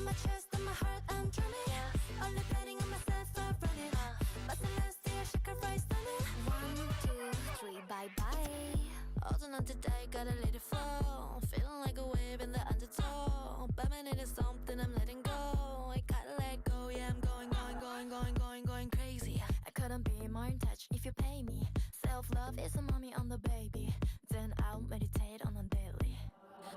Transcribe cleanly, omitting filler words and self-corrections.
my chest and my heart, I'm drumming. Only betting on myself, I'm running. Bustin' last year, shake a rice, stunning. 1, 2, 3, bye bye. 어제는 today, gotta let it flow. Feeling like a wave in the undertow. But I needed something, I'm letting go. I gotta let go, yeah, I'm going crazy. I couldn't be more in touch if you pay me. Self-love is a mommy on the